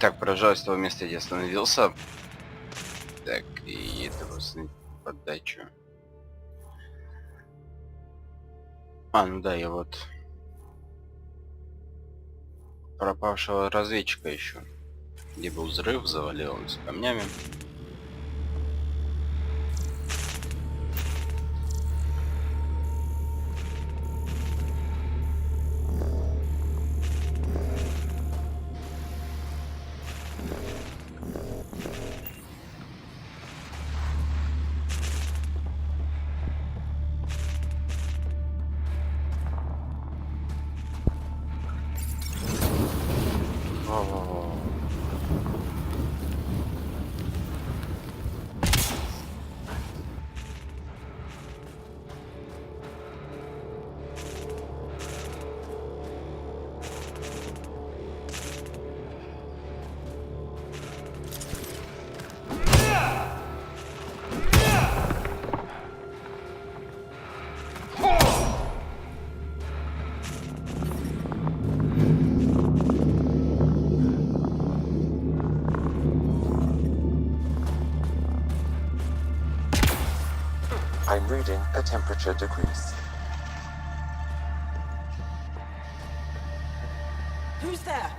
Так, поражаюсь того места, где остановился. Так, и это установить подачу. Ну да, я вот пропавшего разведчика ищу. Где был взрыв, завалил с камнями. I'm reading a temperature decrease. Who's there?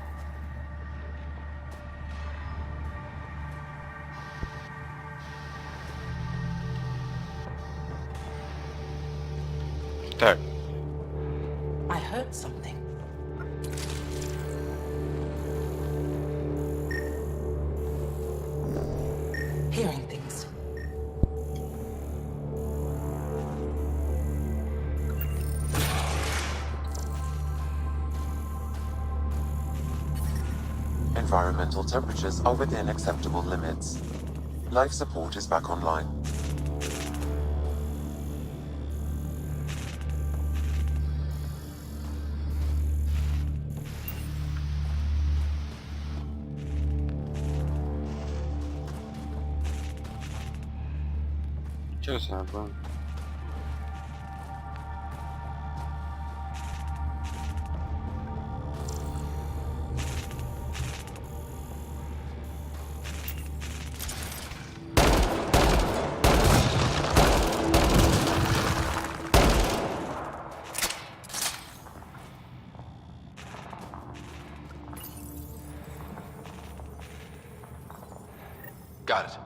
Так. I heard something. Hearing things. Environmental temperatures are within acceptable limits. Life support is back online. Что за было? Got it.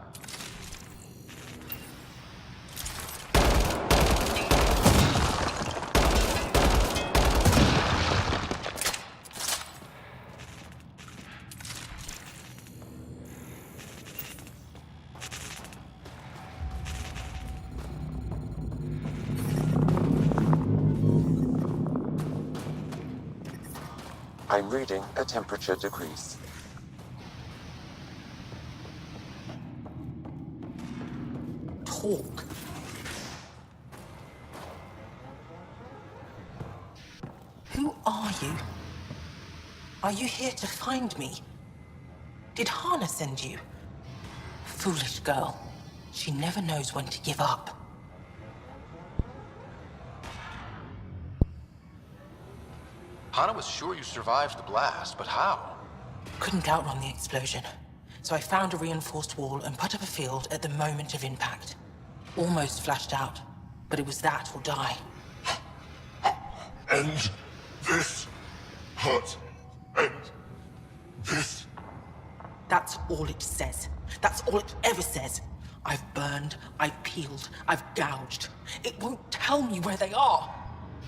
I'm reading a temperature decrease. Talk. Who are you? Are you here to find me? Did Hana send you? Foolish girl. She never knows when to give up. Hana was sure you survived the blast, but how? Couldn't outrun the explosion. So I found a reinforced wall and put up a field at the moment of impact. Almost flashed out, but it was that or die. End this. Hurt. End this. That's all it says. That's all it ever says. I've burned, I've peeled, I've gouged. It won't tell me where they are.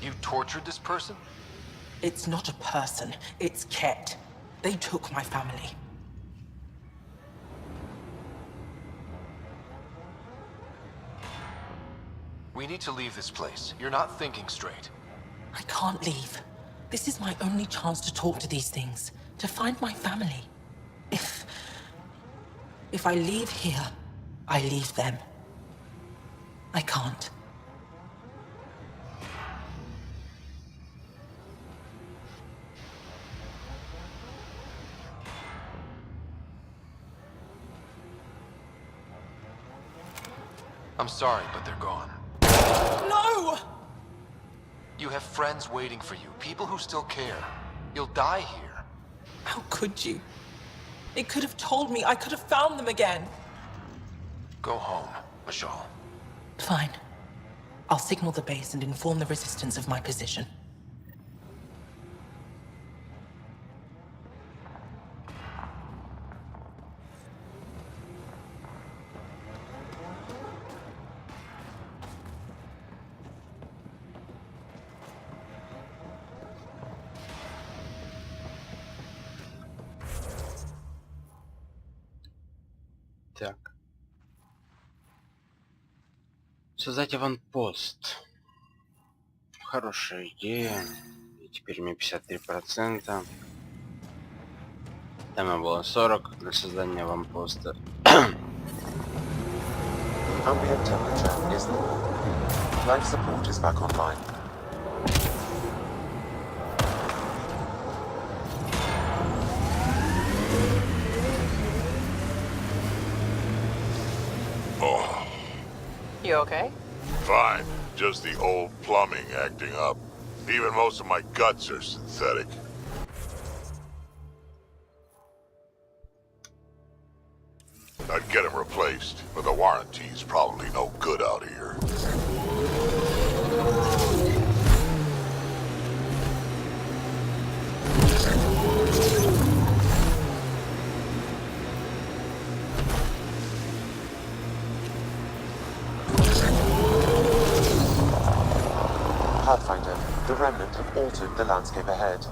You tortured this person? It's not a person, it's Ket. They took my family. We need to leave this place. You're not thinking straight. I can't leave. This is my only chance to talk to these things, to find my family. If I leave here, I leave them. I can't. I'm sorry, but they're gone. No! You have friends waiting for you, people who still care. You'll die here. How could you? It could have told me. I could have found them again. Go home, Michelle. Fine. I'll signal the base and inform the resistance of my position. Так. Создать аванпост. Хорошая идея. И теперь мне 53%. Там было 40 для создания аванпоста. Ambient temperature is normal. Life support is back online. You okay? Fine. Just the old plumbing acting up. Even most of my guts are synthetic. I'd get them replaced, but the warranty's probably no good out here. Pathfinder, the Remnant have altered the landscape ahead.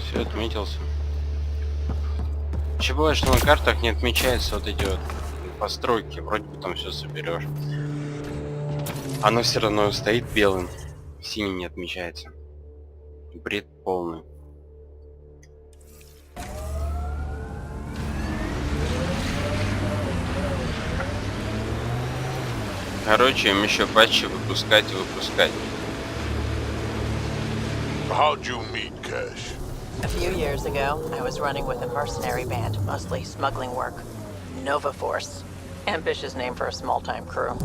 Все отметился. Еще бывает, что на картах не отмечаются вот эти вот постройки. Вроде бы там все соберешь. Оно все равно стоит белым. Синим не отмечается. Бред полный. Короче, им еще патчи выпускать и выпускать. How'd you meet Cash? A few years ago, I was running with a mercenary band, mostly smuggling work. Nova Force. Ambitious name for a small-time crew.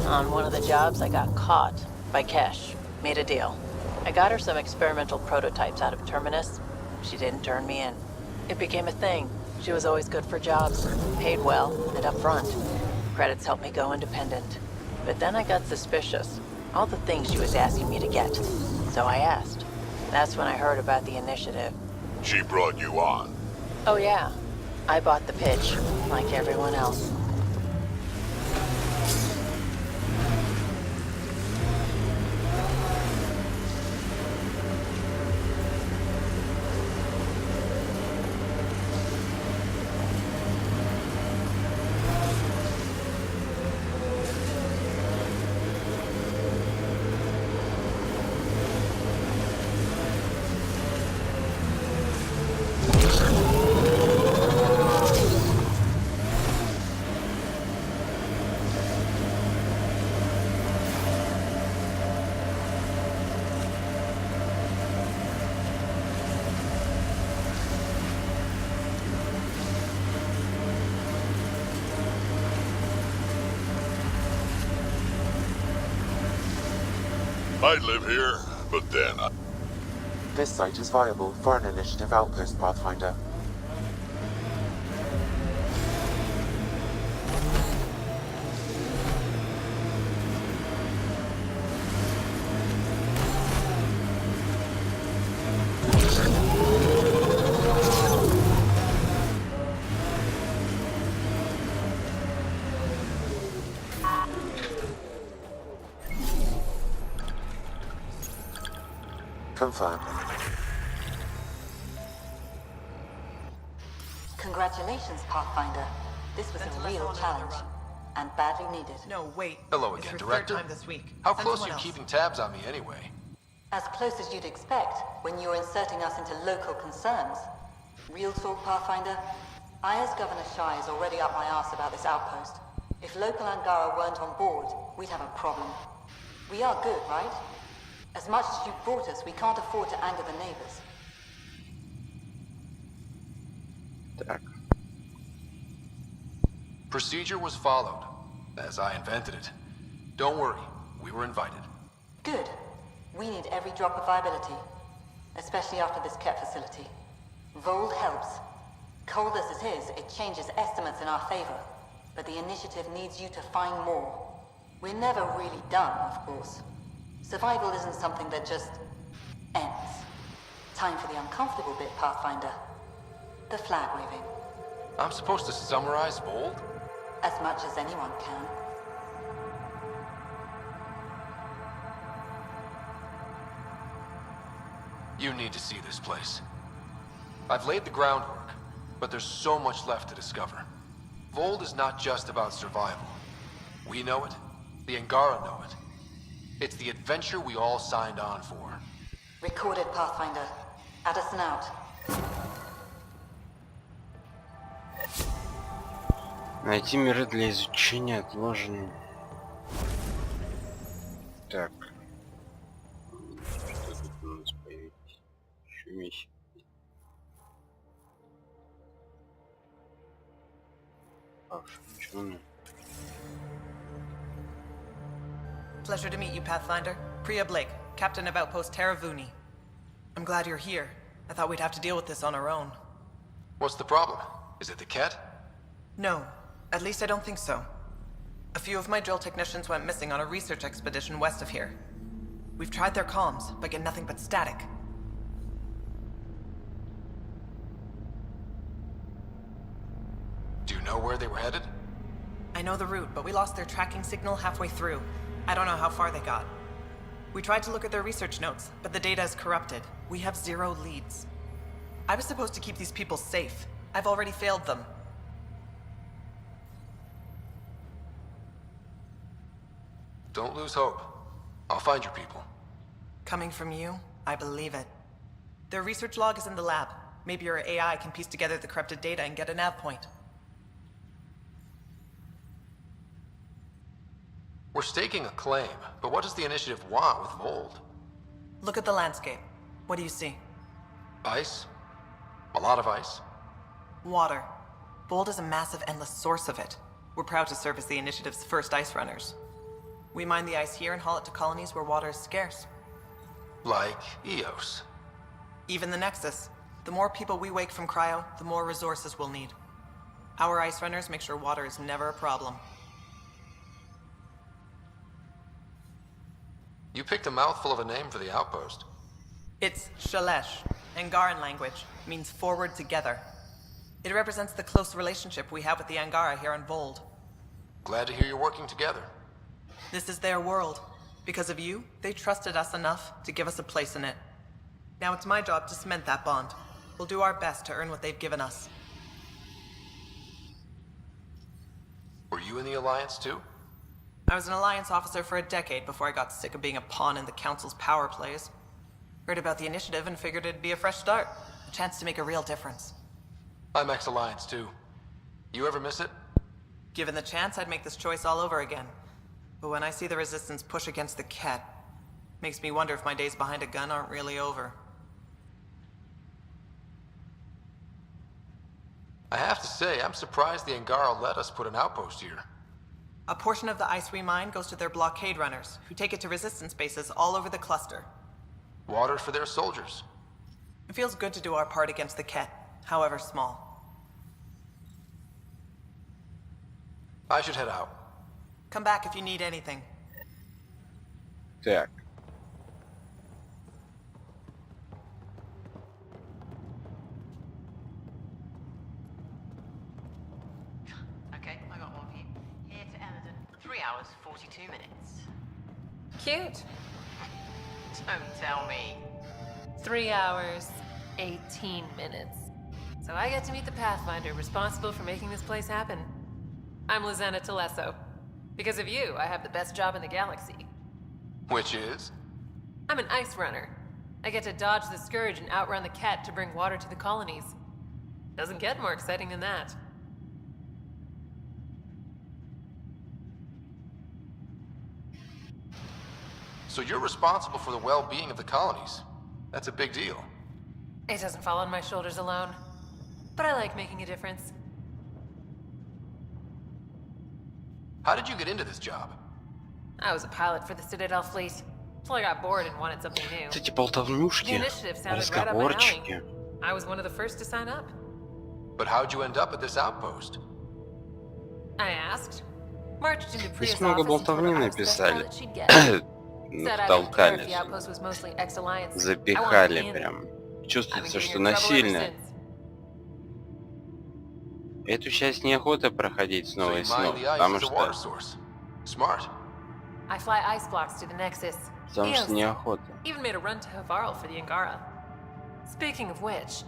On one of the jobs, I got caught by Kesh. Made a deal. I got her some experimental prototypes out of Terminus. She didn't turn me in. It became a thing. She was always good for jobs, paid well, and upfront. Credits helped me go independent. But then I got suspicious. All the things she was asking me to get. So I asked. That's when I heard about the initiative. She brought you on. Oh yeah. I bought the pitch, like everyone else. I'd live here, but then This site is viable for an initiative outpost, Pathfinder. Confirmed. Congratulations, Pathfinder. This was a real challenge, and badly needed. No, wait. Hello It's again, your Director. third time this week. How Send close are someone you else. keeping tabs on me anyway? As close as you'd expect when you're inserting us into local concerns. Real talk, Pathfinder? I, as Governor Shai, is already up my arse about this outpost. If local Angara weren't on board, we'd have a problem. We are good, right? As much as you've brought us, we can't afford to anger the neighbors. Так. Procedure was followed, as I invented it. Don't worry, we were invited. Good. We need every drop of viability, especially after this Ket facility. Vold helps. Cold as it is, it changes estimates in our favor, but the initiative needs you to find more. We're never really done, of course. Survival isn't something that just ends. Time for the uncomfortable bit, Pathfinder. The flag waving. I'm supposed to summarize Bold? As much as anyone can. You need to see this place. I've laid the groundwork, but there's so much left to discover. Vold is not just about survival. We know it. The Angara know it. It's the adventure we all signed on for. Recorded, Pathfinder. Addison out. Найти миры для изучения отложены. Так. Что тут у нас появилось? Еще миссия. Ученый. Pleasure to meet you, Pathfinder. Priya Blake, Captain of Outpost Taravuni. I'm glad you're here. I thought we'd have to deal with this on our own. What's the problem? Is it the Ket? No, at least I don't think so. A few of my drill technicians went missing on a research expedition west of here. We've tried their comms, but get nothing but static. Do you know where they were headed? I know the route, but we lost their tracking signal halfway through. I don't know how far they got. We tried to look at their research notes, but the data is corrupted. We have 0 leads. I was supposed to keep these people safe. I've already failed them. Don't lose hope. I'll find your people. Coming from you, I believe it. Their research log is in the lab. Maybe your AI can piece together the corrupted data and get a nav point. We're staking a claim, but what does the initiative want with Vold? Look at the landscape. What do you see? Ice? A lot of ice. Water. Bold is a massive, endless source of it. We're proud to serve as the initiative's first ice runners. We mine the ice here and haul it to colonies where water is scarce. Like Eos. Even the Nexus. The more people we wake from cryo, the more resources we'll need. Our ice runners make sure water is never a problem. You picked a mouthful of a name for the outpost. It's Shalesh. Angaran language means forward together. It represents the close relationship we have with the Angara here on Vold. Glad to hear you're working together. This is their world. Because of you, they trusted us enough to give us a place in it. Now it's my job to cement that bond. We'll do our best to earn what they've given us. Were you in the Alliance too? I was an Alliance officer for a decade before I got sick of being a pawn in the Council's power plays. Heard about the initiative and figured it'd be a fresh start. A chance to make a real difference. I'm ex-Alliance too. You ever miss it? Given the chance, I'd make this choice all over again. But when I see the Resistance push against the Ket, makes me wonder if my days behind a gun aren't really over. I have to say, I'm surprised the Angara let us put an outpost here. A portion of the ice we mine goes to their blockade runners, who take it to resistance bases all over the cluster. Water for their soldiers. It feels good to do our part against the Ket, however small. I should head out. Come back if you need anything. Так. Okay, I got one for you. Here to Emerson. 3 hours, 42 minutes. Cute. Don't tell me. 3 hours, 18 minutes. So I get to meet the Pathfinder responsible for making this place happen. I'm Lizana Telesso. Because of you, I have the best job in the galaxy. Which is? I'm an ice runner. I get to dodge the Scourge and outrun the Ket to bring water to the colonies. Doesn't get more exciting than that. So you're responsible for the well-being of the colonies. That's a big deal. It doesn't fall on my shoulders alone. But I like making a difference. How did you get into this job? I was a pilot for the Citadel fleet. Till I got bored and wanted something new. Эти The болтовнюшки, initiative sounded right up my alley. разговорчики. I was one of the first to sign up. But how'd you end up at this outpost? I asked. Marched into Priya's Здесь много office and told her болтовни I was the best написали. pilot she'd get. Ну, Said I didn't care if втолкали, the outpost was mostly ex-alliance. I wanted запихали in. прям. I've been Чувствуется, getting что in trouble ever насильно. since. Эту часть неохота проходить снова So и you снова, mine the ice потому as a water что... source. Smart. I fly ice blocks to the Nexus. Потому что Eos. неохота. Even made a run to Havarl for the Angara. Speaking of which,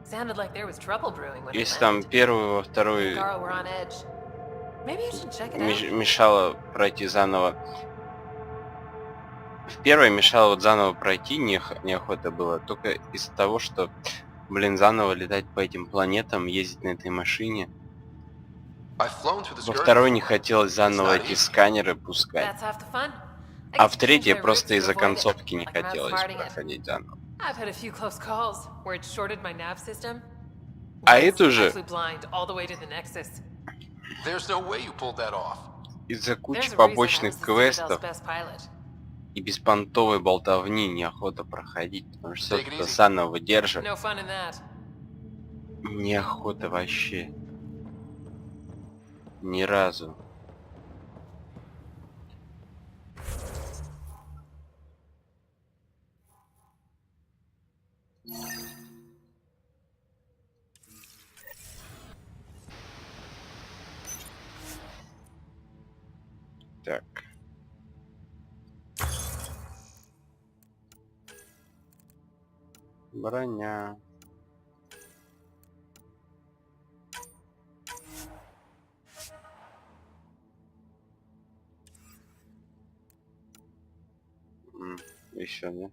sounded like there was trouble brewing when we Если там landed. первую во The вторую Angara were on edge. Maybe you should check it out. мешало пройти заново. В первой мешало вот заново пройти, неохота было. Только из-за того, что, блин, заново летать по этим планетам, ездить на этой машине. I've flown through the Во Scourge второй не before. хотелось заново эти сканеры пускать. That's half the fun. I А get в to change третьей my просто routes to из-за avoid it, концовки не like I'm хотелось outsmarting it. проходить заново. I've had a few close calls where it shorted my nav system. А Once, эту же I flew blind all the way to the Nexus. There's no way you pulled that off. из-за There's кучи a reason I побочных was the Citadel's квестов best pilot. и беспонтовой болтовни неохота проходить, потому что Take it кто easy. заново держит, No fun in that. неохота вообще. Ни разу. Так. Броня. Еще, да?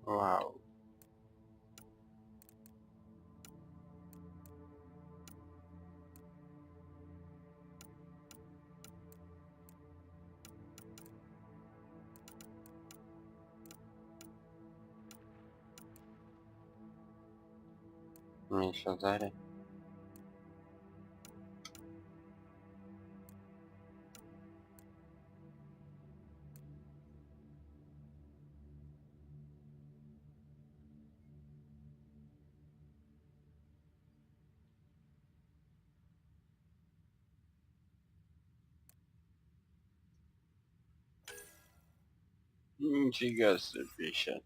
Вау. Мне еще дали. Нифига себе сейчас.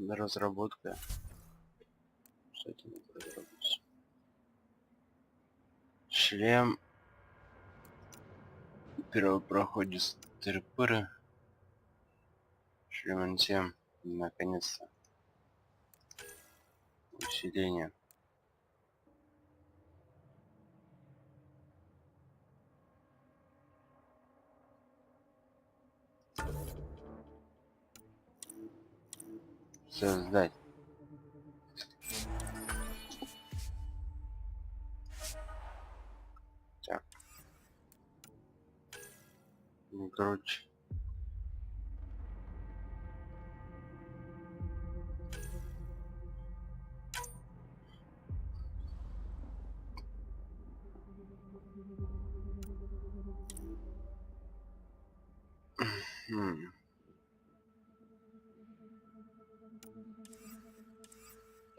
Разработка. Что это надо разработать? Шлем. Первопроходец терпыры. Шлем Н7. Наконец-то. Усиление. Создать. Так.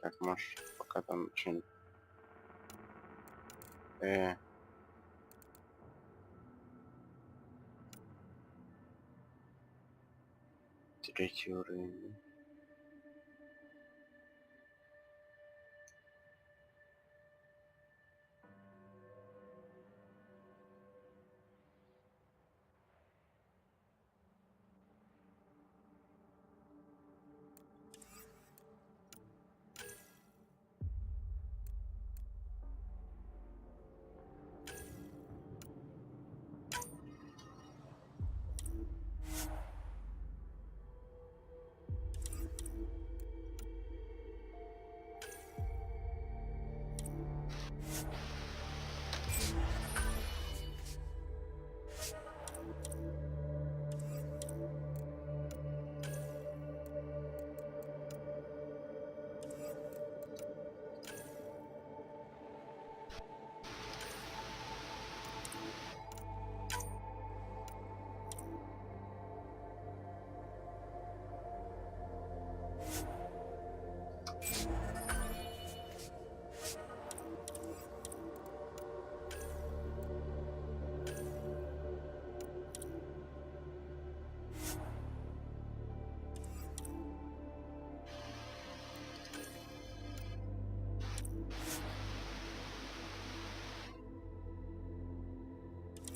Так, может, пока там что-нибудь... Третий уровень.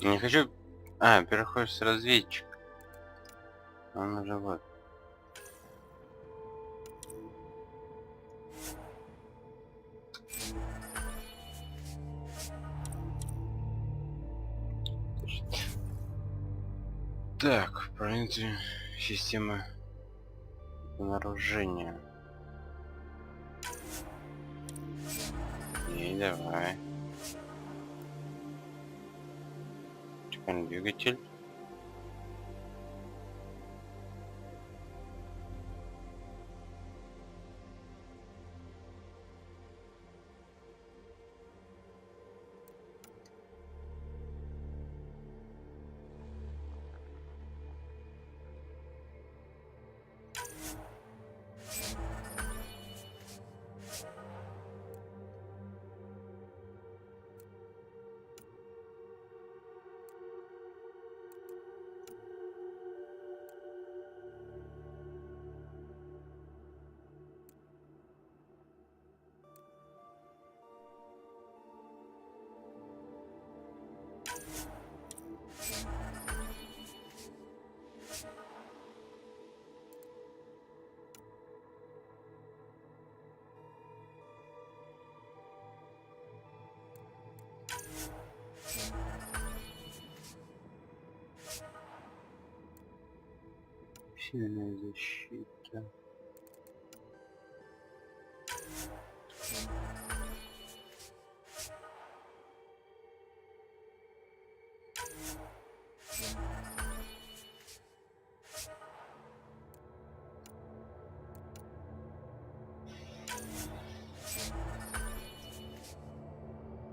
Не хочу... переходишь с разведчик. Он уже вот. Так, принятие системы вооружения. И давай. Теперь двигатель. Сильная защита.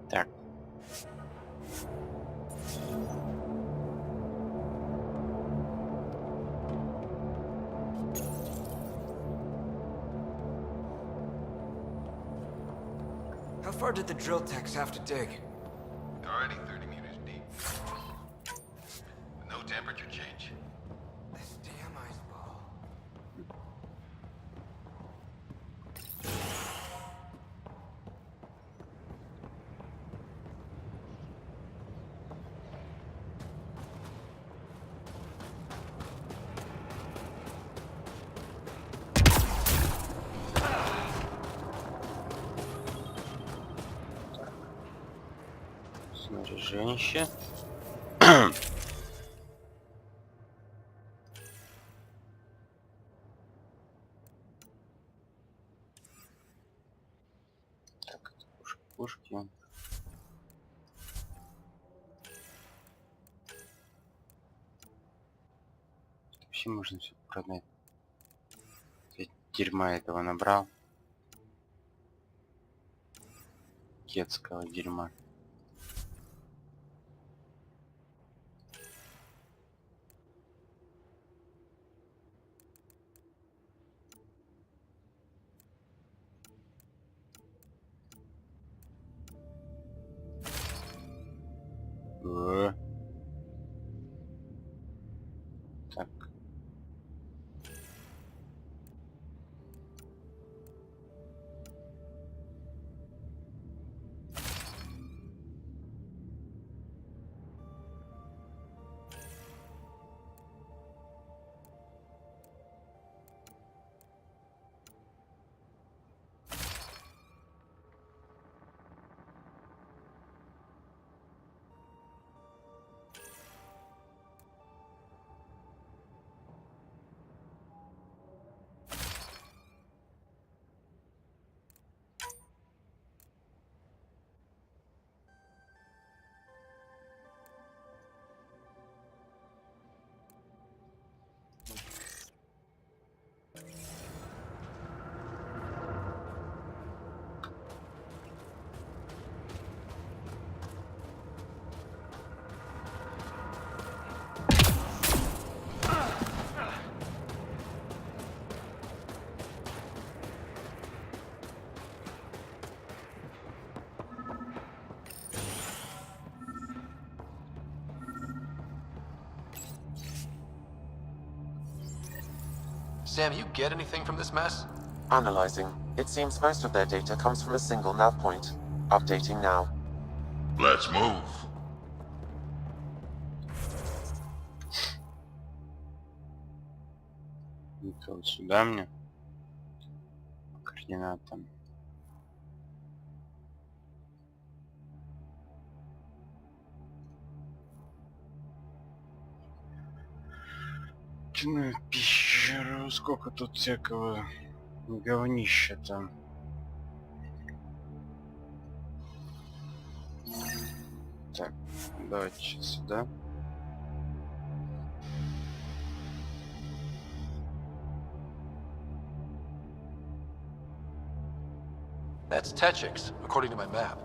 Так. How far did the drill techs have to dig? Already 30 meters deep. No temperature change. This damn ice ball. Снаряжение. Так, пушки. Вообще можно все продать. Я дерьма этого набрал. Кетского дерьма. Sam, you get anything from this mess? Analyzing. It seems most of their data comes from a single nav point. Updating now. Let's move. Это вот сюда мне. Координаты. Ну, пещеру, сколько тут всякого говнища-то. Так, давайте сейчас сюда. That's Techix, according to my map.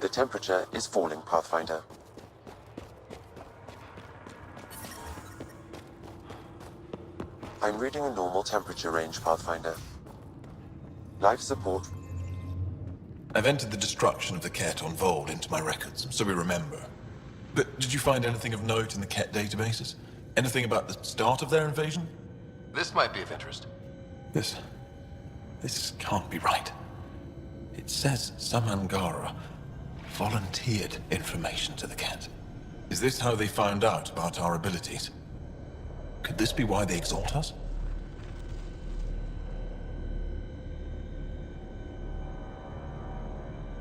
The temperature is falling, Pathfinder. I'm reading a normal temperature range, Pathfinder. Life support. I've entered the destruction of the Ket on Vold into my records, so we remember. But did you find anything of note in the Ket databases? Anything about the start of their invasion? This might be of interest. This can't be right. It says some Angara volunteered information to the Ket. Is this how they found out about our abilities? Could this be why they exalt us?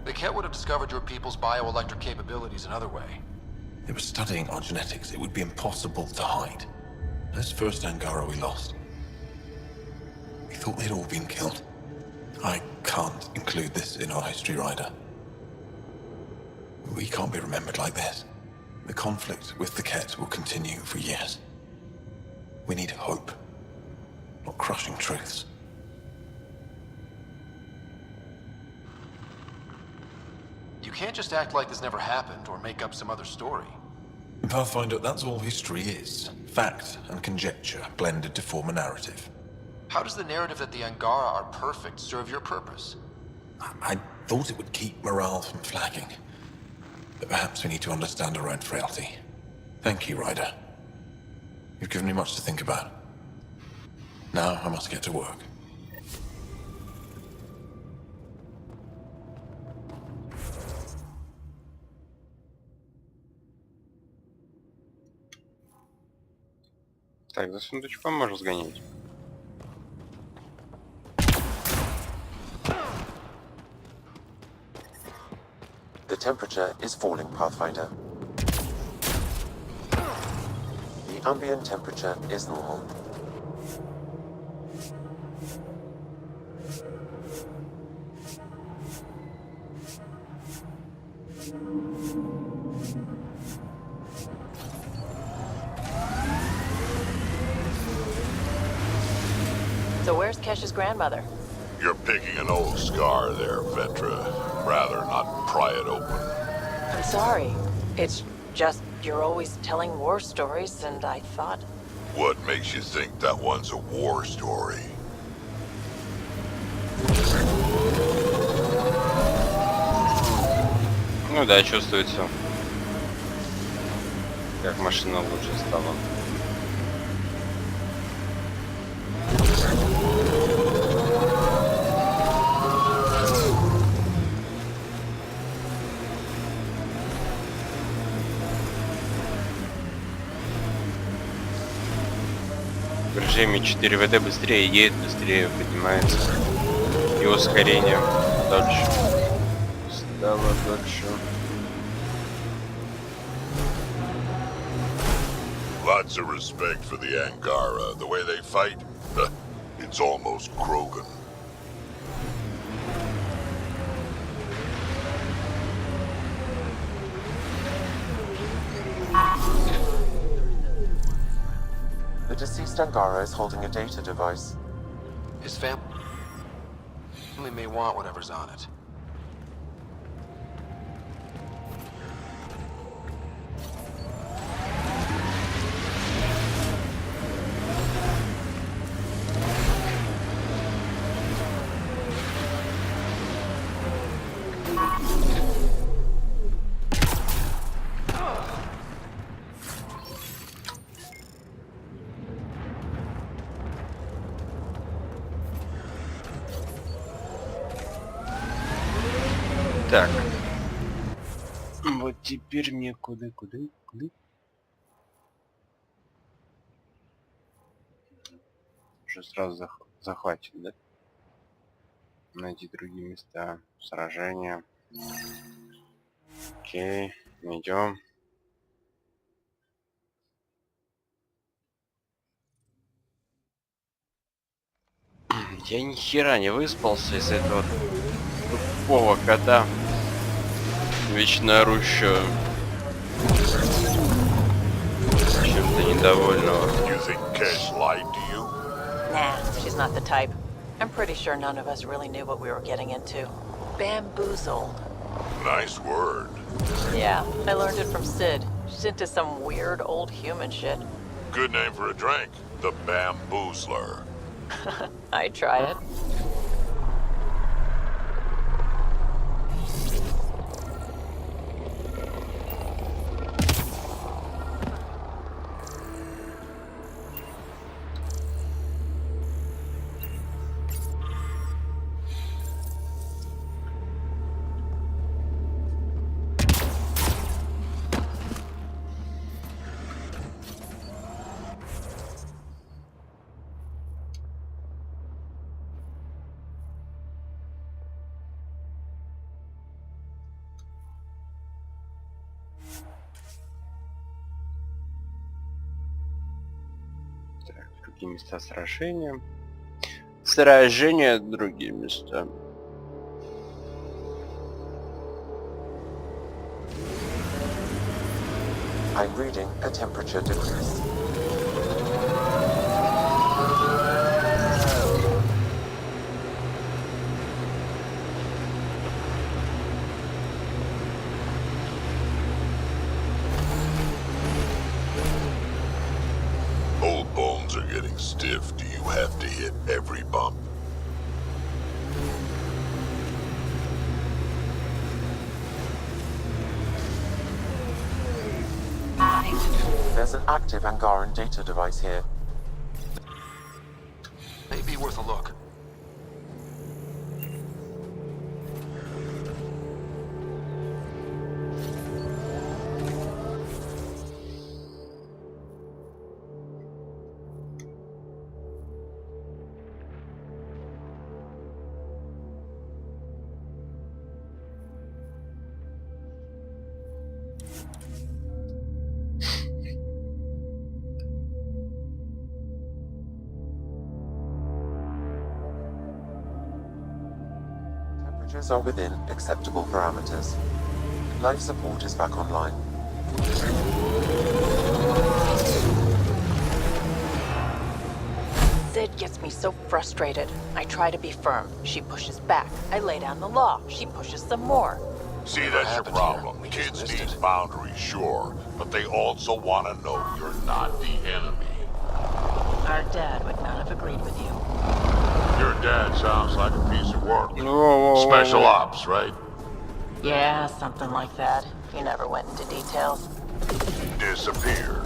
The Ket would have discovered your people's bioelectric capabilities another way. They were studying our genetics. It would be impossible to hide. This first Angara we lost. We thought they'd all been killed. I can't include this in our history, Ryder. We can't be remembered like this. The conflict with the Ket will continue for years. We need hope, not crushing truths. You can't just act like this never happened or make up some other story. Pathfinder, that's all history is. Fact and conjecture blended to form a narrative. How does the narrative that the Angara are perfect serve your purpose? I thought it would keep morale from flagging. But perhaps we need to understand our own frailty. Thank you, Ryder. You've given me much to think about. Now I must get to work. Так, за сундучком можно сгонять. The temperature is falling, Pathfinder. The ambient temperature is normal. So where's Kesh's grandmother? You're picking an old scar there, Vetra. Rather not pry it open. I'm sorry. It's just you're always telling war stories, and I thought... What makes you think that one's a war story? Ну да, чувствуется, как машина лучше стала. В режиме 4 ВД быстрее едет, быстрее поднимается. И ускорение дольше. Стало дольше. Lots of respect for the Angara. The way they fight, it's almost Krogan. The deceased Angara is holding a data device. His family may want whatever's on it. Так. Вот теперь мне куда? Уже сразу захватит, да? Найти другие места сражения. Окей, идем. Я ни хера не выспался из этого тупого кота, вечно орущего, чем-то недовольного. You think Cash lied to you? Nah, she's not the type. I'm pretty sure none of us really knew what we were getting into. Bamboozled. Nice word. Yeah, I learned it from Sid. She's into some weird old human shit. Good name for a drink. The Bamboozler. I'd try it. Так, другие места сражения. Сражения, другие места. I'm reading a temperature decrease. Old bones are getting stiff. Do you have to hit every bump? There's an active Angaran data device here. Maybe worth a look. Temperatures are within acceptable parameters. Life support is back online. Sid gets me so frustrated. I try to be firm. She pushes back. I lay down the law. She pushes some more. See, Whatever that's your happened here? problem. We just Kids missed need it. boundaries, sure, but they also want to know you're not the enemy. Our dad would not have agreed with you. Your dad sounds like a piece of work. Whoa. Special ops, right? Yeah, something like that. He never went into details. Disappeared.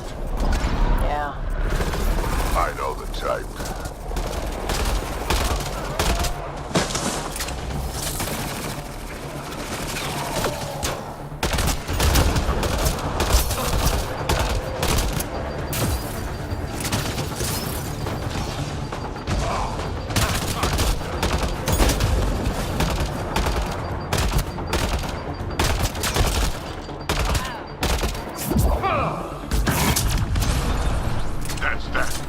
Yeah. I know the type. That's that.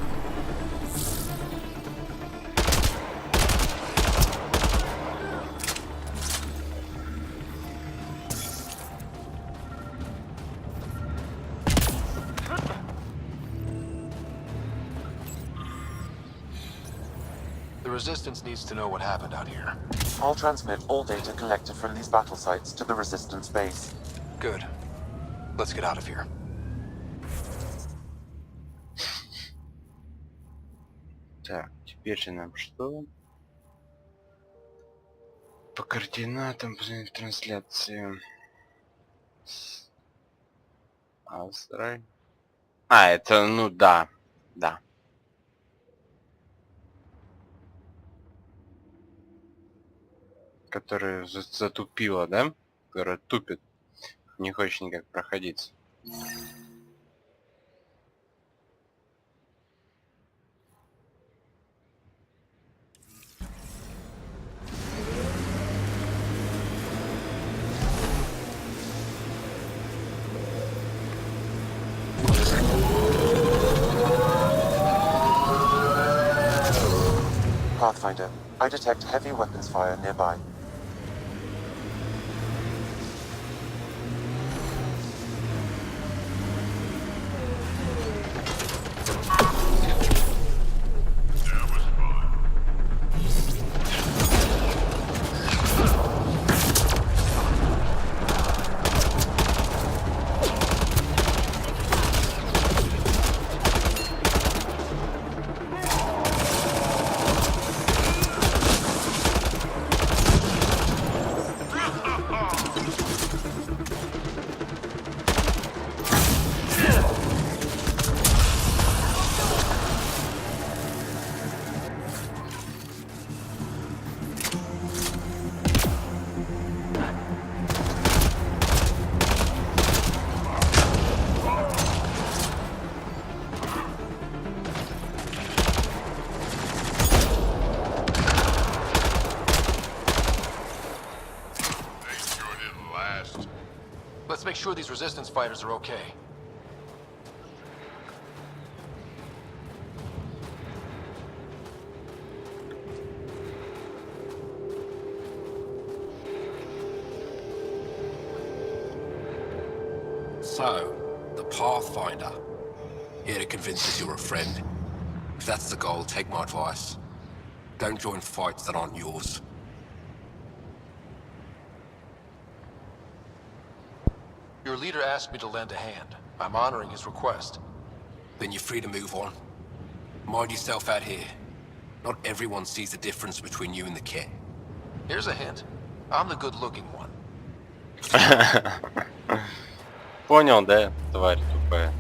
The Resistance needs to know what happened out here. I'll transmit all data collected from these battle sites to the Resistance base. Good. Let's get out of here. Так, теперь же нам что? По координатам трансляции. Австралия. Это, ну да. Да. Которая затупила, да? которая тупит, не хочет никак проходиться. Pathfinder, I detect heavy weapons fire nearby. Let's make sure these resistance fighters are okay. So, the Pathfinder. Here to convince us you're a friend. If that's the goal, take my advice. Don't join fights that aren't yours. Your leader asked me to lend a hand. I'm honoring his request. Then you're free to move on. Mind yourself out here. Not everyone sees the difference between you and the kit. Here's a hint. I'm the good-looking one. Понял, да, тварь тупая.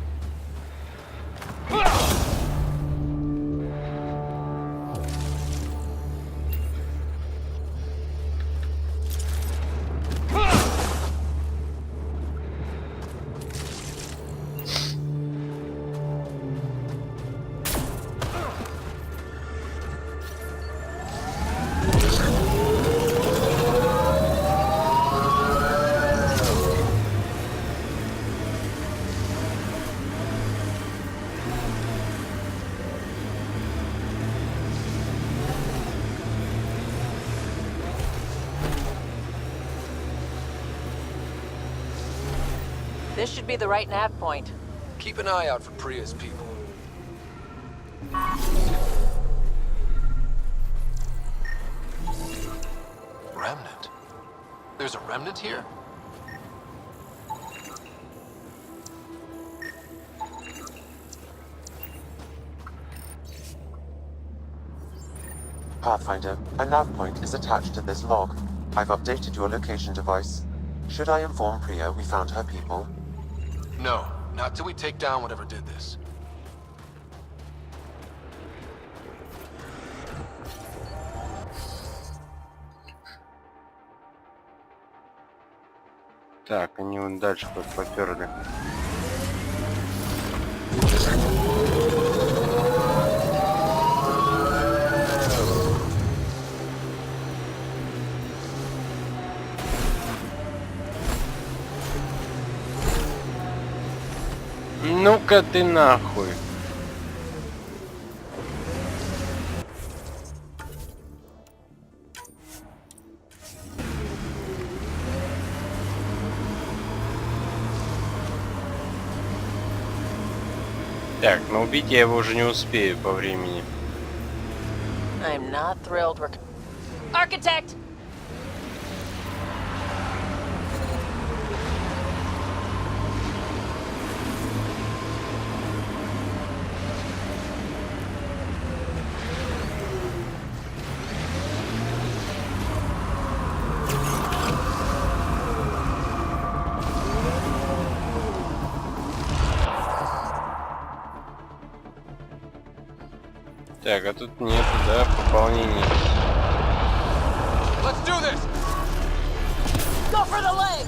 This should be the right nav point. Keep an eye out for Priya's people. Remnant? There's a remnant here? Pathfinder, a nav point is attached to this log. I've updated your location device. Should I inform Priya we found her people? No, not till we take down whatever did this. Так, они вон дальше поперли. Ну-ка ты нахуй. Так, но убить я его уже не успею по времени. I'm not thrilled we're... Architect! Так, а тут нет, да, пополнения. Let's do this! Go for the leg!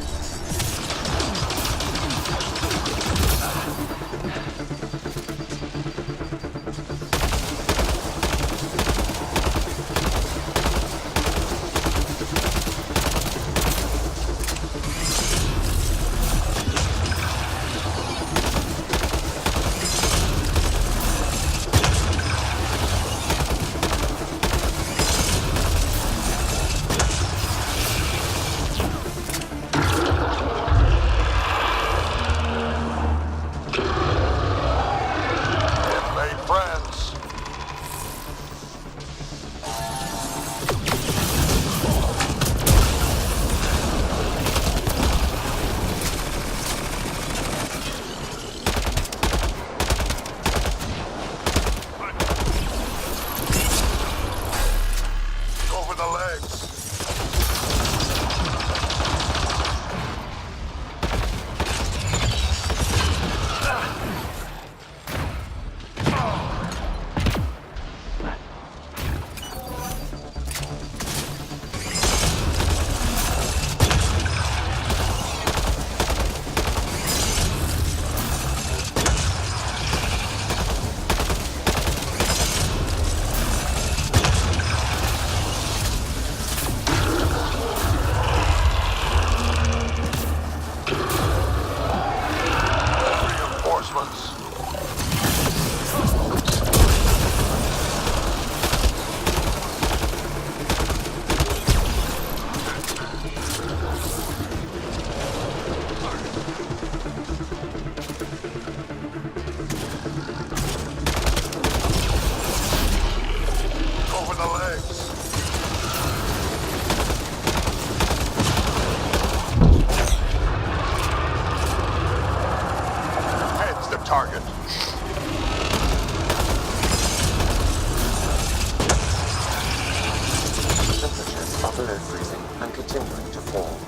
target. Temperatures are below freezing and continuing to fall.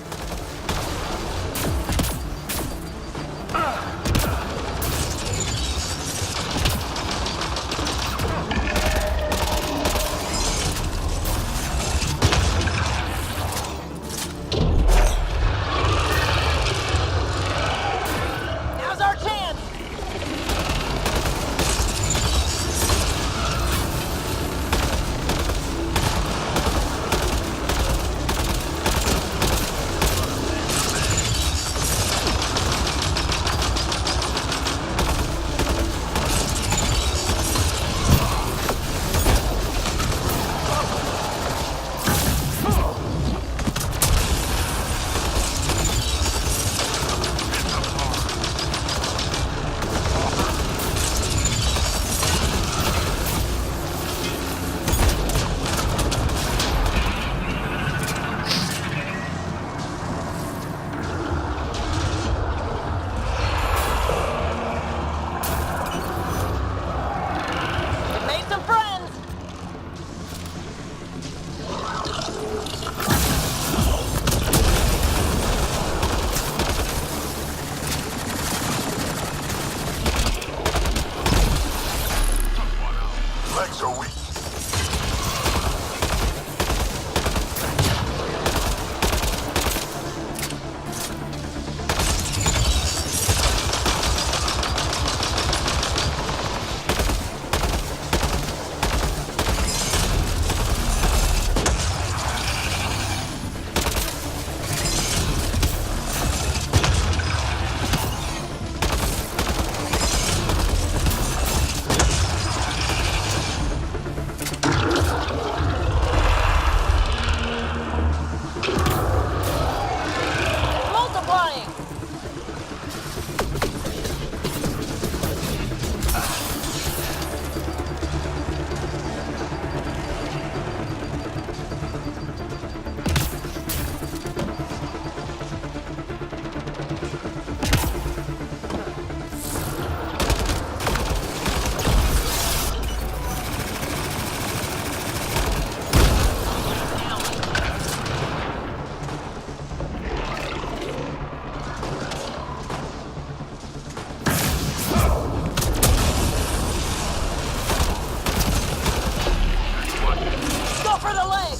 Now's our chance! We've made some friends! Legs are weak. Multiplying! Go for the leg!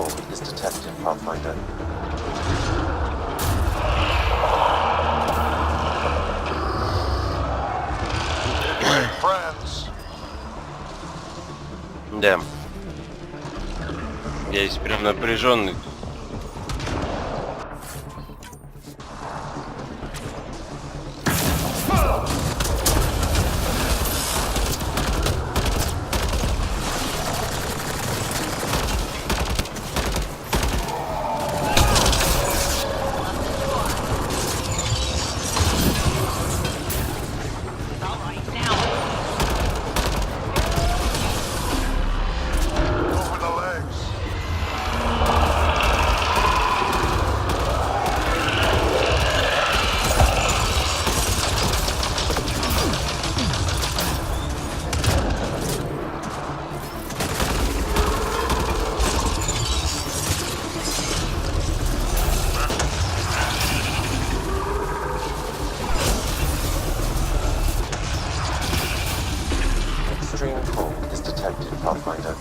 cold is detected, Pathfinder. My friends. Да. Я здесь прям напряженный. Over the legs. Extreme cold is detected, Pathfinder.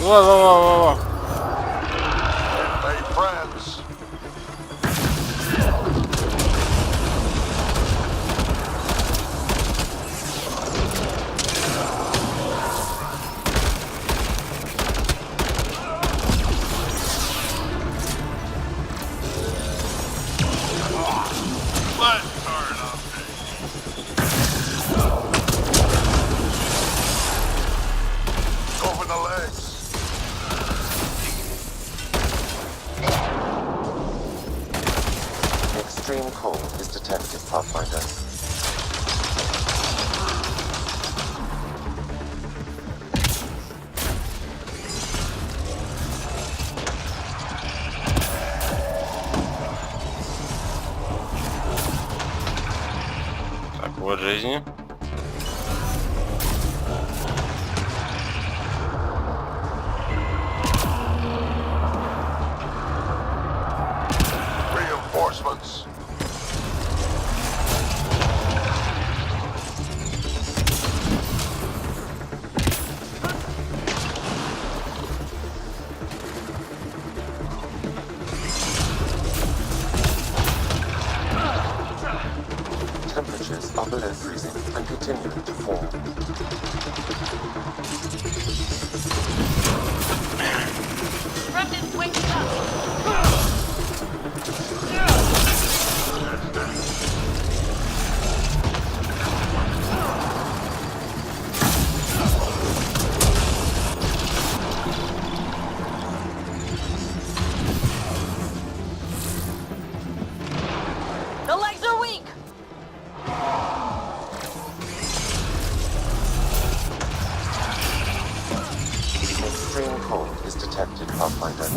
Во-во-во-во-во. My friends. Let's turn up. Over the legs. Extreme cold is detected, Pathfinder. Так, вот жизни. Reinforcements. Temperatures are below freezing and continuing to fall. Remnant, wake up! The legs are weak! Extreme cold is detected, Pathfinder.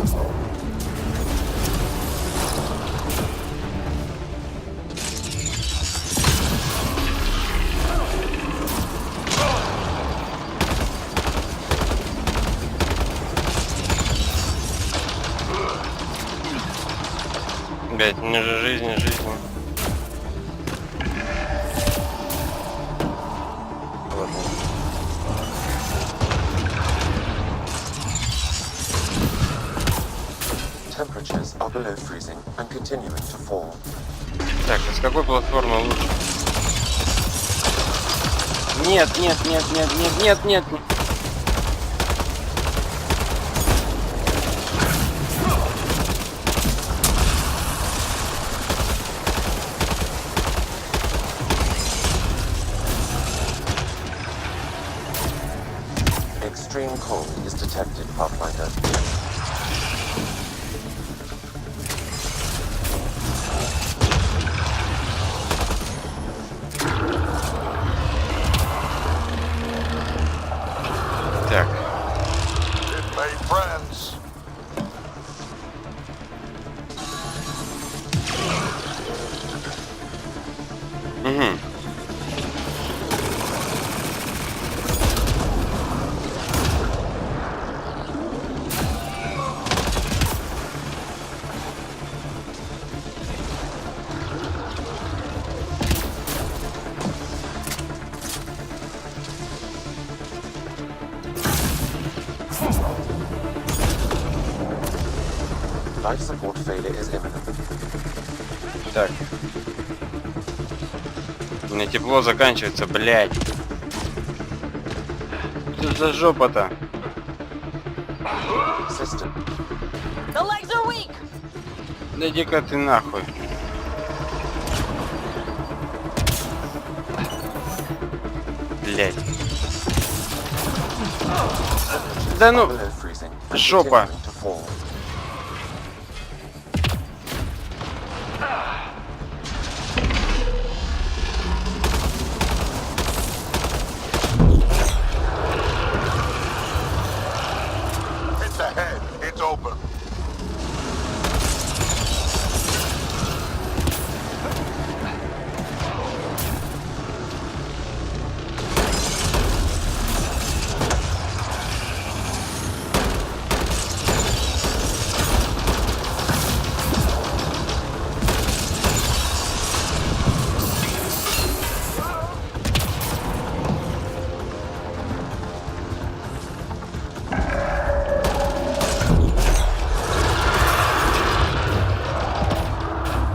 Блять, мне же жизни. Ладно. Temperatures are below freezing and continuing to fall. Так, а с какой платформы лучше? Нет. Extreme cold is detected, Pathfinder. Так. It made friends. Угу. Life support failure is imminent. Так. У меня тепло заканчивается, блядь. Что за жопа-то? System. The legs are weak! Да иди-ка ты нахуй. Блядь. Да ну, Below freezing. жопа. Continuing to fall. It's ahead. It's open.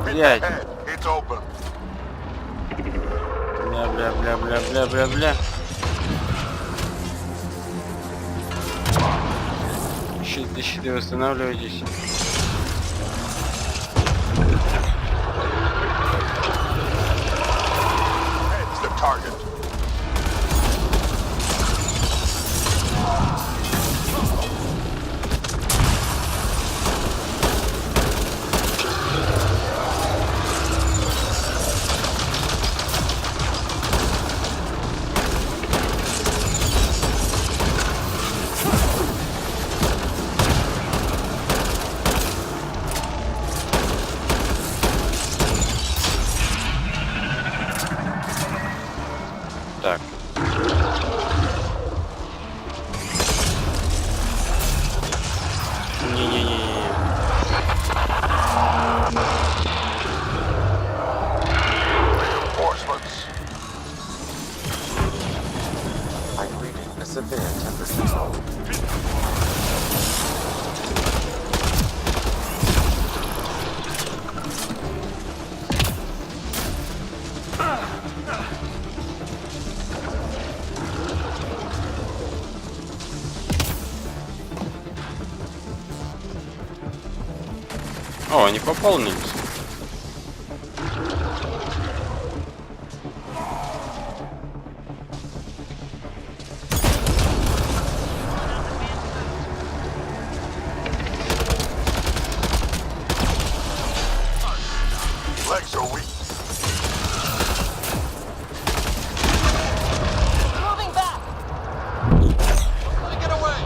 Блядь. Ahead. It's open. Бля. Щиты, восстанавливайтесь. Head's the target. Так. Не-не-не. Reinforcements. I'm reading a severe temperature. О, они пополнились. Legs are weak. Moving back! Get away.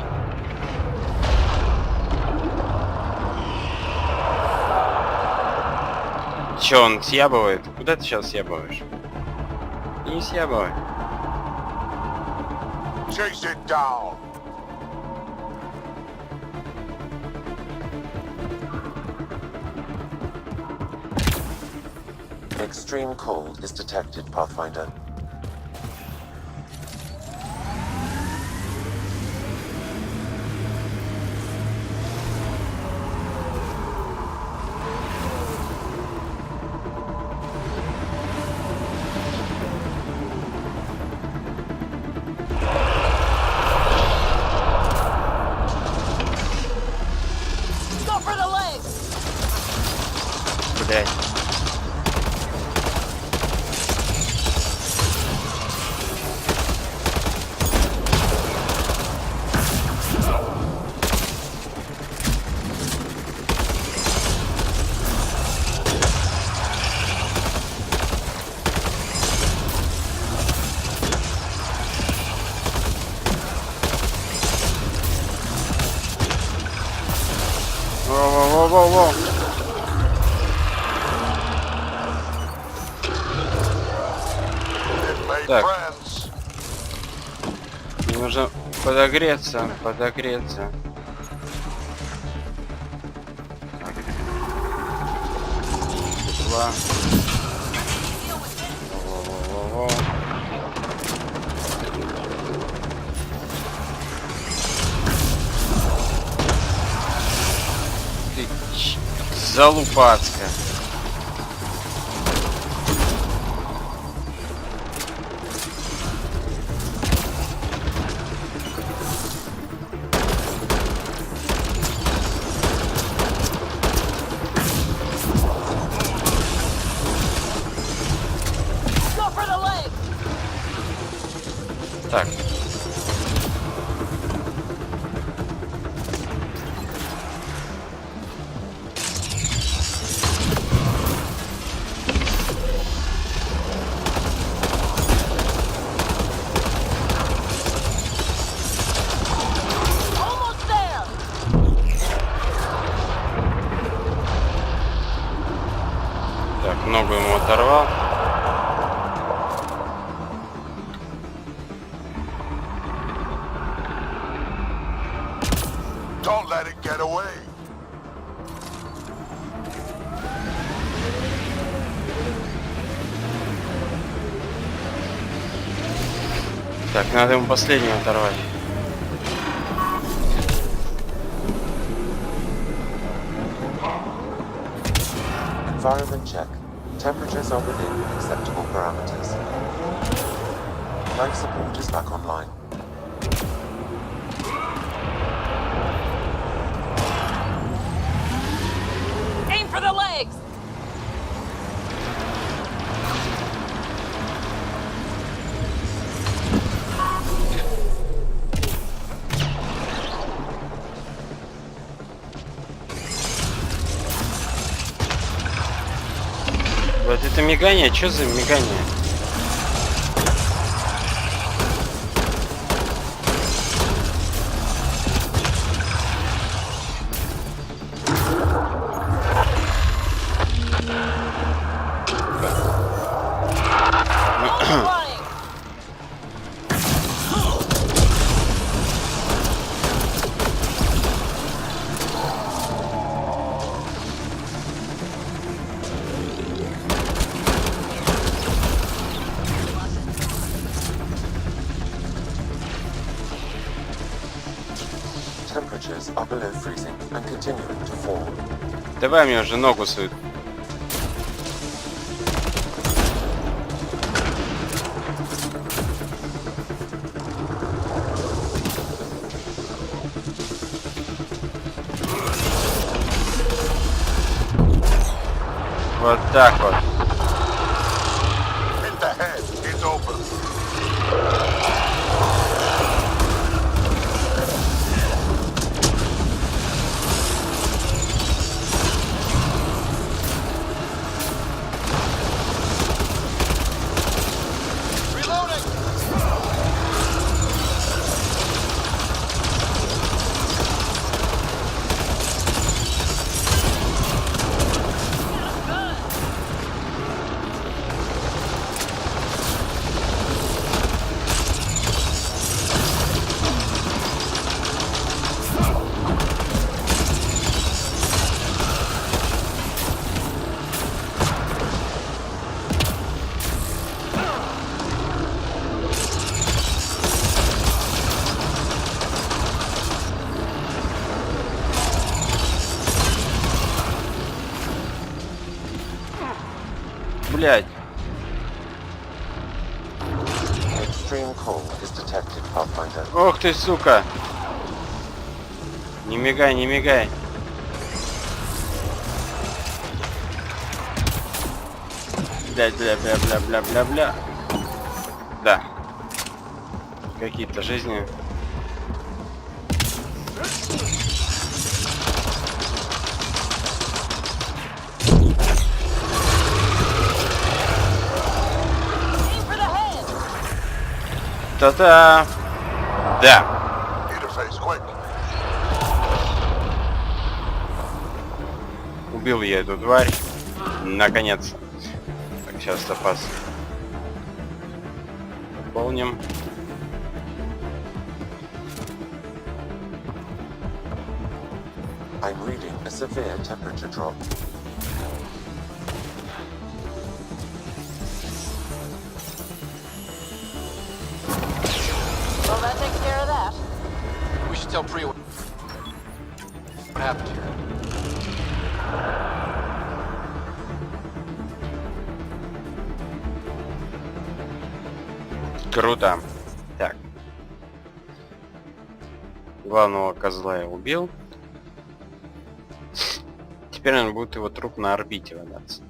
Че, он съябывает? Куда ты сейчас съябываешь? Ты не съябывай. Chase it down. Extreme cold is detected, Pathfinder. Go for the legs! Блядь. Воу-воу-воу-воу-воу. It made Так. friends. Мне нужно подогреться. Так. Тепла. Во-во-во-во-во. Ты Залупацкая. Так. Так, ногу ему оторвал. Don't let it get away. Так, надо ему последнего оторвать. Environment check. Temperatures are within acceptable parameters. Life support is back online. Aim for the legs! Вот это мигание, что за мигание? Temperatures are below freezing and continuing to fall. Давай мне уже ногу свою. Вот так вот. Hit the head. It's open. Блядь. Extreme cold is detected, Pathfinder. Ох ты, сука. Не мигай, не мигай. Бля. Да. Какие-то жизни. Та-та! Да. Interface, quick. Убил я эту тварь. Наконец. Так, сейчас запас. Пополним. I'm reading a severe temperature drop. Well, that takes care of that. We should tell Priya what happened here. Круто. Так. Главного козла я убил. Теперь он будет его труп на орбите валяться.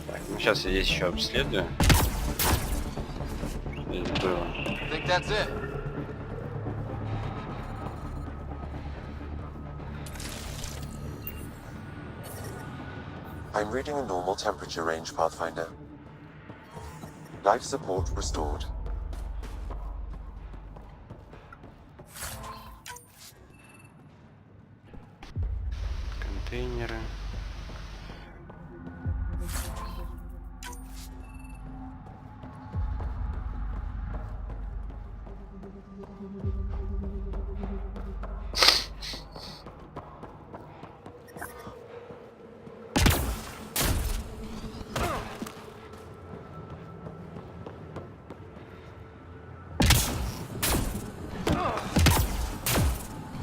Так, ну сейчас я здесь еще обследую. Что здесь было? Think that's it. I'm reading a normal temperature range, Pathfinder. Life support restored. Контейнеры.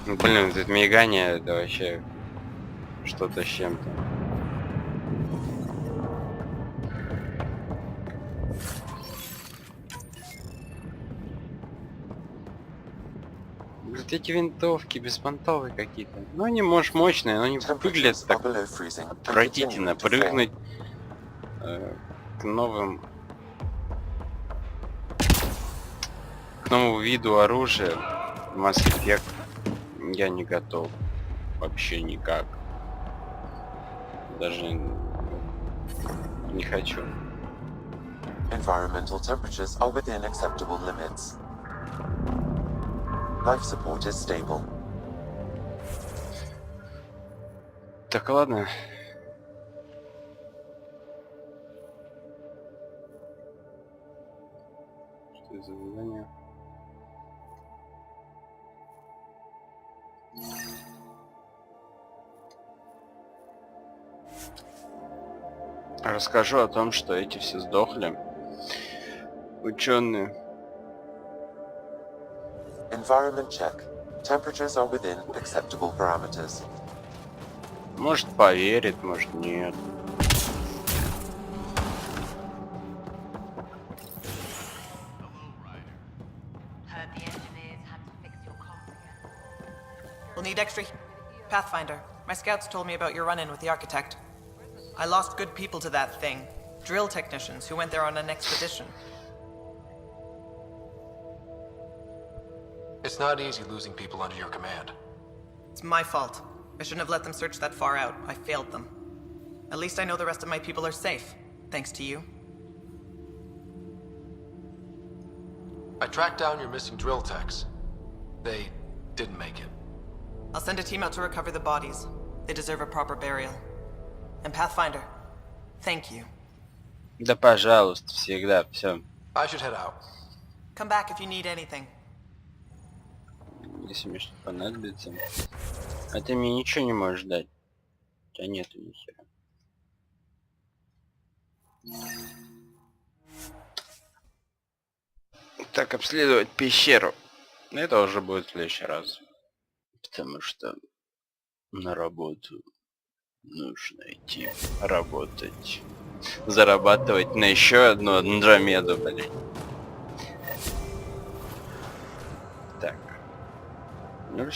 Ну, блин, это мигание, это вообще что-то с чем-то. Вот эти винтовки беспонтовые какие-то. Ну они, может, мощные, но они выглядят так отвратительно. Прыгнуть к новому виду оружия Mass Effect я не готов. Вообще никак. Даже не хочу. Environmental temperatures are within acceptable limits. Life support is stable. Так, ладно. Что это за задание? Расскажу о том, что эти все сдохли. Ученые. Environment check. Temperatures are within acceptable parameters. Может поверит, может нет. Heard the engineers had to fix your comms again. We'll need extra... Pathfinder, my scouts told me about your run-in with the architect. I lost good people to that thing. Drill technicians who went there on an expedition. It's not easy losing people under your command. It's my fault. I shouldn't have let them search that far out. I failed them. At least I know the rest of my people are safe, thanks to you. I tracked down your missing drill techs. They didn't make it. I'll send a team out to recover the bodies. They deserve a proper burial. And Pathfinder, thank you. Да пожалуйста, всегда, все. I should head out. Come back if you need anything. Если мне что-то понадобится. А ты мне ничего не можешь дать. У тебя нету ни хера. Так, обследовать пещеру. Это уже будет в следующий раз. Потому что на работу нужно идти работать. Зарабатывать на еще одну Андромеду, блин. Так. Ну,